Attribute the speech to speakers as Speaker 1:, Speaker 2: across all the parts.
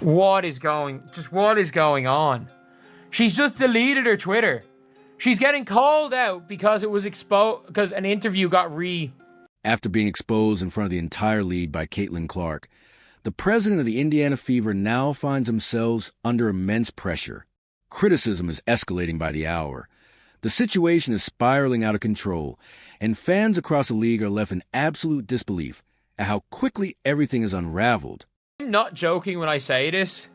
Speaker 1: What is going on? She's just deleted her Twitter. She's getting called out because it was exposed, because an interview got
Speaker 2: After being exposed in front of the entire league by Caitlin Clark, the president of the Indiana Fever now finds themselves under immense pressure. Criticism is escalating by the hour. The situation is spiraling out of control, and fans across the league are left in absolute disbelief at how quickly everything is unraveled.
Speaker 1: I'm not joking when I say this.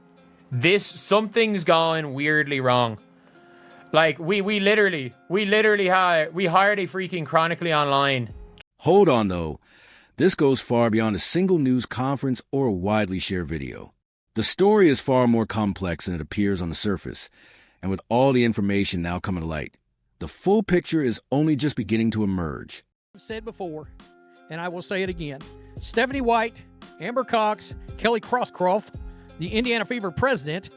Speaker 1: Something's gone weirdly wrong. Like, we literally hired a freaking Chronically Online.
Speaker 2: Hold on, though. This goes far beyond a single news conference or a widely shared video. The story is far more complex than it appears on the surface, and with all the information now coming to light, the full picture is only just beginning to emerge.
Speaker 3: I've said before, and I will say it again, Stephanie White, Amber Cox, Kelly Krauskopf, the Indiana Fever president,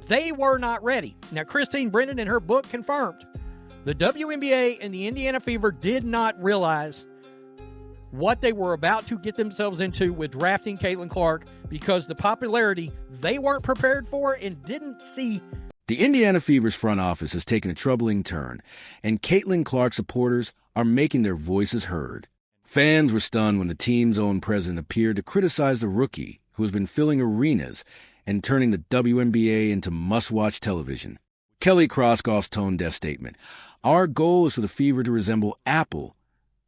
Speaker 3: they were not ready. Now, Christine Brennan in her book confirmed the WNBA and the Indiana Fever did not realize what they were about to get themselves into with drafting Caitlin Clark, because the popularity they weren't prepared for and didn't see.
Speaker 2: The Indiana Fever's front office has taken a troubling turn, and Caitlin Clark supporters are making their voices heard. Fans were stunned when the team's own president appeared to criticize the rookie who has been filling arenas and turning the WNBA into must-watch television. Kelly Krauskopf's tone-deaf statement, "Our goal is for the Fever to resemble Apple,"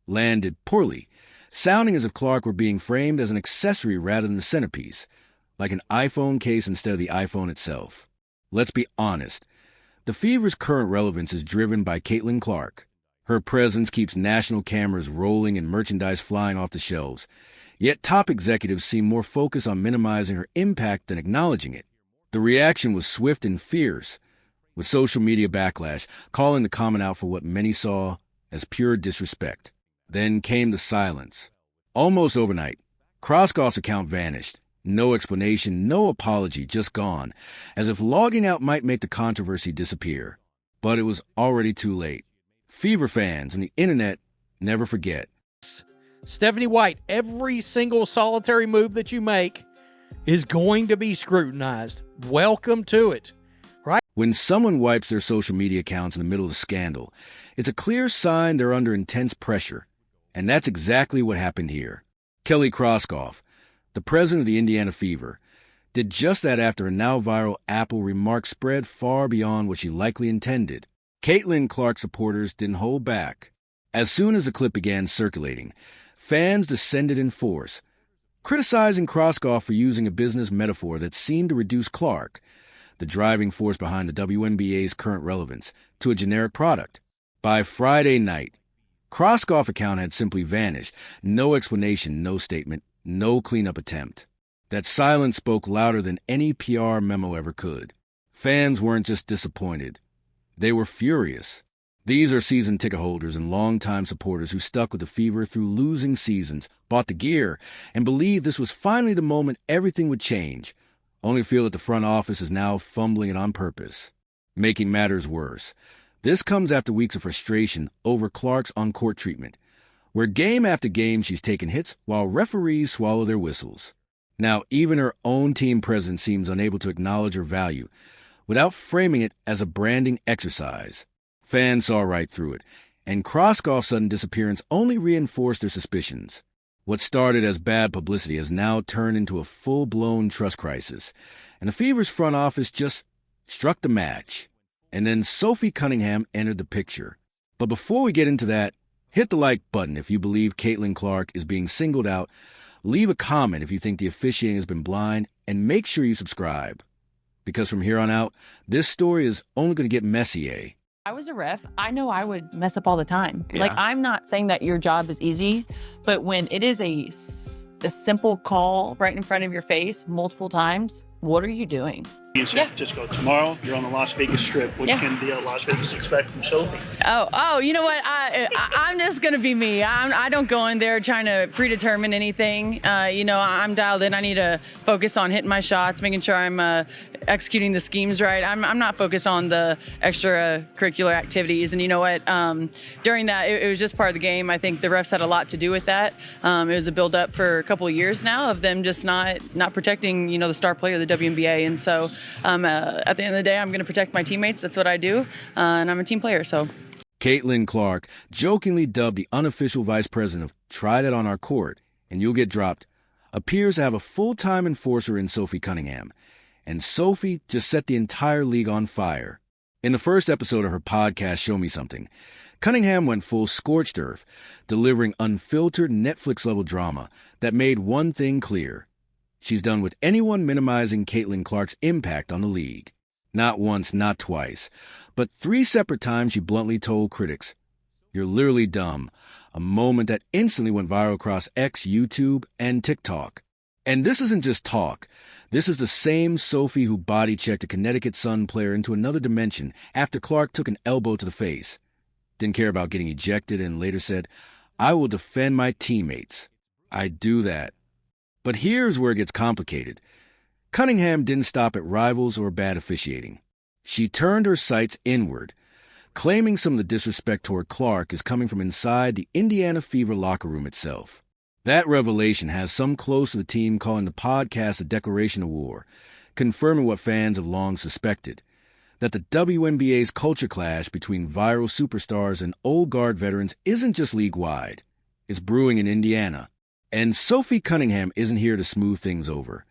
Speaker 2: landed poorly, sounding as if Clark were being framed as an accessory rather than the centerpiece, like an iPhone case instead of the iPhone itself. Let's be honest. The Fever's current relevance is driven by Caitlin Clark. Her presence keeps national cameras rolling and merchandise flying off the shelves. Yet top executives seem more focused on minimizing her impact than acknowledging it. The reaction was swift and fierce, with social media backlash calling the comment out for what many saw as pure disrespect. Then came the silence. Almost overnight, Krauskopf's account vanished. No explanation, no apology, just gone, as if logging out might make the controversy disappear. But it was already too late. Fever fans and the internet never forget.
Speaker 3: Stephanie White, every single solitary move that you make is going to be scrutinized. Welcome to it, right?
Speaker 2: When someone wipes their social media accounts in the middle of a scandal, it's a clear sign they're under intense pressure. And that's exactly what happened here. Kelly Krauskopf, the president of the Indiana Fever, did just that after a now-viral Apple remark spread far beyond what she likely intended. Caitlin Clark supporters didn't hold back. As soon as the clip began circulating, fans descended in force, criticizing Krauskopf for using a business metaphor that seemed to reduce Clark, the driving force behind the WNBA's current relevance, to a generic product. By Friday night, Krauskopf's account had simply vanished. No explanation, no statement, no cleanup attempt. That silence spoke louder than any PR memo ever could. Fans weren't just disappointed. They were furious. These are season ticket holders and longtime supporters who stuck with the Fever through losing seasons, bought the gear, and believed this was finally the moment everything would change, only to feel that the front office is now fumbling it on purpose. Making matters worse, this comes after weeks of frustration over Clark's on-court treatment, where game after game she's taken hits while referees swallow their whistles. Now, even her own team president seems unable to acknowledge her value, without framing it as a branding exercise. Fans saw right through it, and Krauskopf's sudden disappearance only reinforced their suspicions. What started as bad publicity has now turned into a full-blown trust crisis, and the Fever's front office just struck the match. And then Sophie Cunningham entered the picture. But before we get into that, hit the like button if you believe Caitlin Clark is being singled out, leave a comment if you think the officiating has been blind, and make sure you subscribe. Because from here on out, this story is only going to get messy, eh?
Speaker 4: I was a ref. I know I would mess up all the time.
Speaker 1: Yeah.
Speaker 4: Like, I'm not saying that your job is easy, but when it is a simple call right in front of your face multiple times, what are you doing?
Speaker 5: in San Francisco. Tomorrow, you're on the Las Vegas Strip. What can the Las Vegas expect from Sophie?
Speaker 4: Oh, you know what? I'm just going to be me. I don't go in there trying to predetermine anything. I'm dialed in. I need to focus on hitting my shots, making sure I'm executing the schemes right. I'm not focused on the extracurricular activities. And you know what? During that, it was just part of the game. I think the refs had a lot to do with that. It was a build-up for a couple of years now of them just not protecting, the star player of the WNBA. And so at the end of the day, I'm going to protect my teammates. That's what I do. And I'm a team player, so.
Speaker 2: Caitlin Clark, jokingly dubbed the unofficial vice president of Try That on Our Court and You'll Get Dropped, appears to have a full-time enforcer in Sophie Cunningham. And Sophie just set the entire league on fire. In the first episode of her podcast, Show Me Something, Cunningham went full scorched earth, delivering unfiltered Netflix-level drama that made one thing clear. She's done with anyone minimizing Caitlin Clark's impact on the league. Not once, not twice, but 3 separate times she bluntly told critics, "You're literally dumb," a moment that instantly went viral across X, YouTube, and TikTok. And this isn't just talk. This is the same Sophie who body-checked a Connecticut Sun player into another dimension after Clark took an elbow to the face. Didn't care about getting ejected and later said, "I will defend my teammates. I do that." But here's where it gets complicated. Cunningham didn't stop at rivals or bad officiating. She turned her sights inward, claiming some of the disrespect toward Clark is coming from inside the Indiana Fever locker room itself. That revelation has some close to the team calling the podcast a declaration of war, confirming what fans have long suspected, that the WNBA's culture clash between viral superstars and old guard veterans isn't just league-wide. It's brewing in Indiana. And Sophie Cunningham isn't here to smooth things over.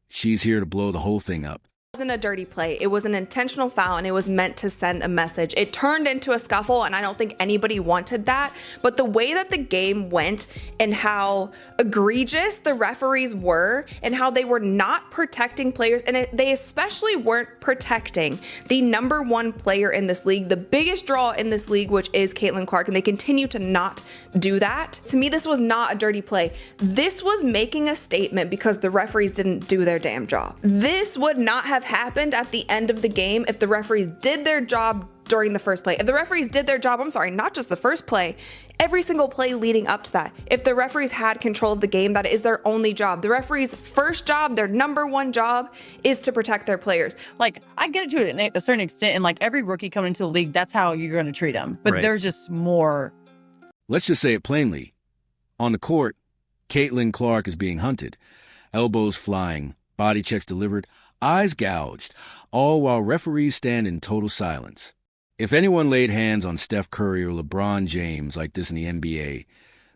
Speaker 2: She's here to blow the whole thing up.
Speaker 6: It wasn't a dirty play. It was an intentional foul, and it was meant to send a message. It turned into a scuffle, and I don't think anybody wanted that. But the way that the game went and how egregious the referees were and how they were not protecting players, and they especially weren't protecting the number 1 player in this league, the biggest draw in this league, which is Caitlin Clark, and they continue to not do that. To me, this was not a dirty play. This was making a statement because the referees didn't do their damn job. This would not have happened at the end of the game if the referees did their job during the first play. If the referees did their job, not just the first play, every single play leading up to that. If the referees had control of the game, that is their only job. The referees' first job, their number 1 job, is to protect their players.
Speaker 4: I get it to a certain extent, and every rookie coming into the league, that's how you're going to treat them. But there's just more.
Speaker 2: Let's just say it plainly. On the court, Caitlin Clark is being hunted, elbows flying, body checks delivered, eyes gouged, all while referees stand in total silence. If anyone laid hands on Steph Curry or LeBron James like this in the NBA,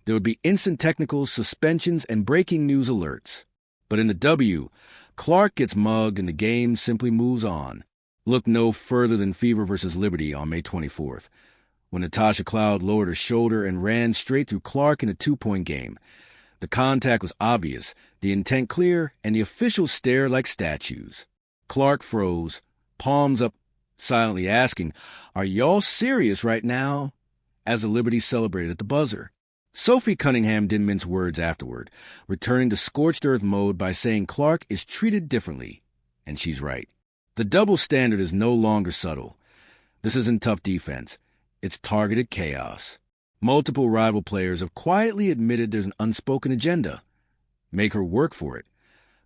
Speaker 2: there would be instant technicals, suspensions, and breaking news alerts. But in the W, Clark gets mugged and the game simply moves on. Look no further than Fever versus Liberty on May 24th, when Natasha Cloud lowered her shoulder and ran straight through Clark in a 2-point game. The contact was obvious, the intent clear, and the officials stared like statues. Clark froze, palms up, silently asking, "Are y'all serious right now?" as the Liberty celebrated at the buzzer. Sophie Cunningham didn't mince words afterward, returning to scorched earth mode by saying Clark is treated differently. And she's right. The double standard is no longer subtle. This isn't tough defense. It's targeted chaos. Multiple rival players have quietly admitted there's an unspoken agenda. Make her work for it.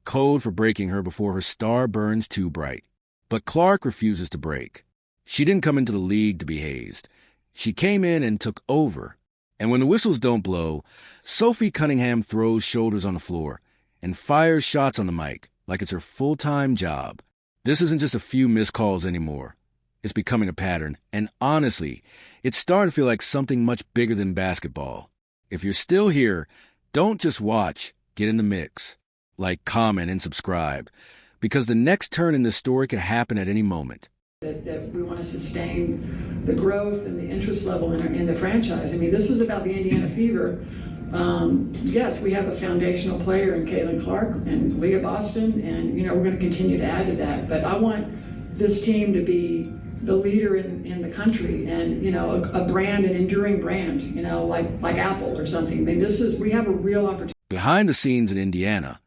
Speaker 2: Code for breaking her before her star burns too bright. But Clark refuses to break. She didn't come into the league to be hazed. She came in and took over. And when the whistles don't blow, Sophie Cunningham throws shoulders on the floor and fires shots on the mic like it's her full-time job. This isn't just a few missed calls anymore. It's becoming a pattern, and honestly, it's starting to feel like something much bigger than basketball. If you're still here, don't just watch, get in the mix. Like, comment, and subscribe, because the next turn in this story could happen at any moment.
Speaker 7: That we want to sustain the growth and the interest level in the franchise. This is about the Indiana Fever. Yes, we have a foundational player in Caitlin Clark and Leah Boston, and we're going to continue to add to that. But I want this team to be the leader in the country, and a brand, an enduring brand, like Apple or something. We have a real opportunity.
Speaker 2: Behind the scenes in Indiana,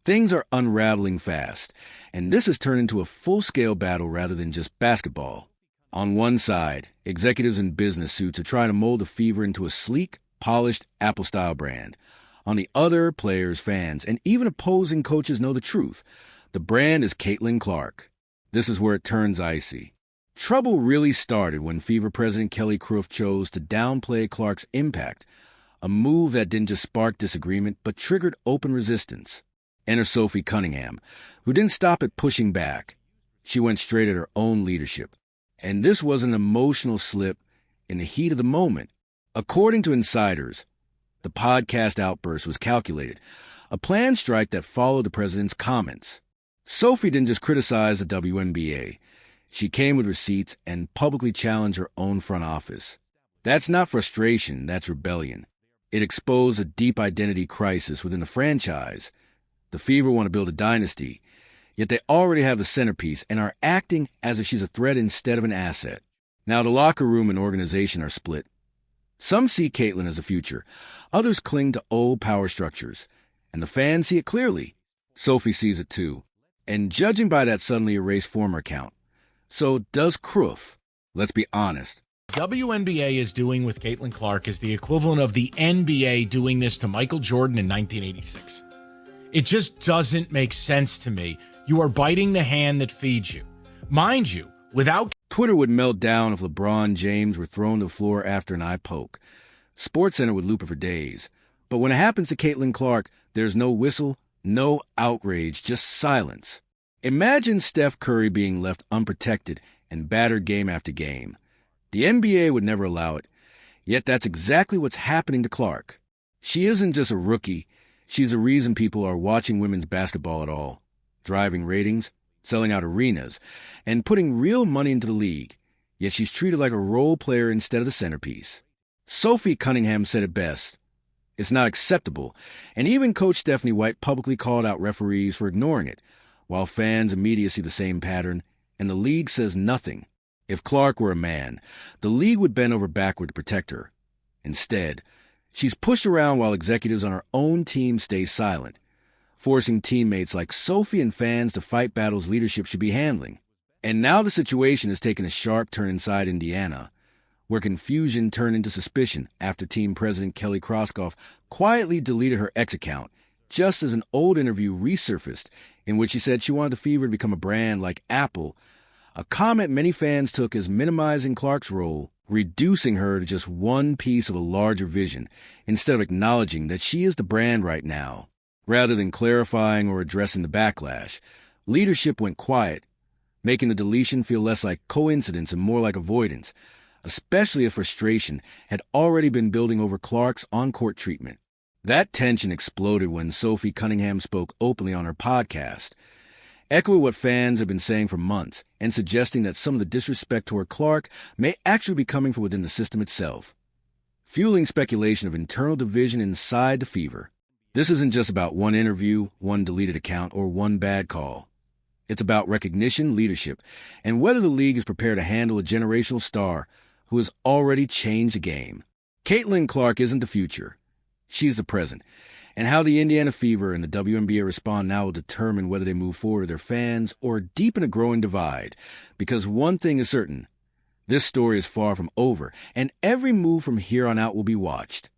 Speaker 2: Things are unraveling fast, and this has turned into a full-scale battle rather than just basketball. On one side, executives in business suits are trying to mold the Fever into a sleek, polished Apple-style brand. On the other, players, fans, and even opposing coaches know the truth. The brand is Caitlin Clark. This is where it turns icy. Trouble really started when Fever president Kelly Krauskopf chose to downplay Clark's impact, a move that didn't just spark disagreement but triggered open resistance. Enter Sophie Cunningham, who didn't stop at pushing back. She went straight at her own leadership. And this was an emotional slip in the heat of the moment. According to insiders, the podcast outburst was calculated, a planned strike that followed the president's comments. Sophie didn't just criticize the WNBA. She came with receipts and publicly challenged her own front office. That's not frustration, that's rebellion. It exposed a deep identity crisis within the franchise. The Fever want to build a dynasty, yet they already have the centerpiece and are acting as if she's a threat instead of an asset. Now the locker room and organization are split. Some see Caitlin as a future. Others cling to old power structures. And the fans see it clearly. Sophie sees it too. And judging by that suddenly erased former account. So does Krauskopf. Let's be honest.
Speaker 8: WNBA is doing with Caitlin Clark is the equivalent of the NBA doing this to Michael Jordan in 1986. It just doesn't make sense to me. You are biting the hand that feeds you. Mind you, without...
Speaker 2: Twitter would melt down if LeBron James were thrown to the floor after an eye poke. SportsCenter would loop it for days. But when it happens to Caitlin Clark, there's no whistle, no outrage, just silence. Imagine Steph Curry being left unprotected and battered game after game. The NBA would never allow it. Yet that's exactly what's happening to Clark. She isn't just a rookie. She's the reason people are watching women's basketball at all. Driving ratings, selling out arenas, and putting real money into the league. Yet she's treated like a role player instead of the centerpiece. Sophie Cunningham said it best. It's not acceptable, and even Coach Stephanie White publicly called out referees for ignoring it, while fans and media see the same pattern, and the league says nothing. If Clark were a man, the league would bend over backward to protect her. Instead, she's pushed around while executives on her own team stay silent, forcing teammates like Sophie and fans to fight battles leadership should be handling. And now the situation has taken a sharp turn inside Indiana, where confusion turned into suspicion after team president Kelly Krauskopf quietly deleted her X account, just as an old interview resurfaced in which she said she wanted the Fever to become a brand like Apple, a comment many fans took as minimizing Clark's role, reducing her to just one piece of a larger vision, instead of acknowledging that she is the brand right now. Rather than clarifying or addressing the backlash, leadership went quiet, making the deletion feel less like coincidence and more like avoidance, especially if frustration had already been building over Clark's on-court treatment. That tension exploded when Sophie Cunningham spoke openly on her podcast, echoing what fans have been saying for months and suggesting that some of the disrespect toward Clark may actually be coming from within the system itself, fueling speculation of internal division inside the Fever. This isn't just about one interview, one deleted account, or one bad call. It's about recognition, leadership, and whether the league is prepared to handle a generational star who has already changed the game. Caitlin Clark isn't the future. She's the present. And how the Indiana Fever and the WNBA respond now will determine whether they move forward with their fans or deepen a growing divide. Because one thing is certain, this story is far from over, and every move from here on out will be watched.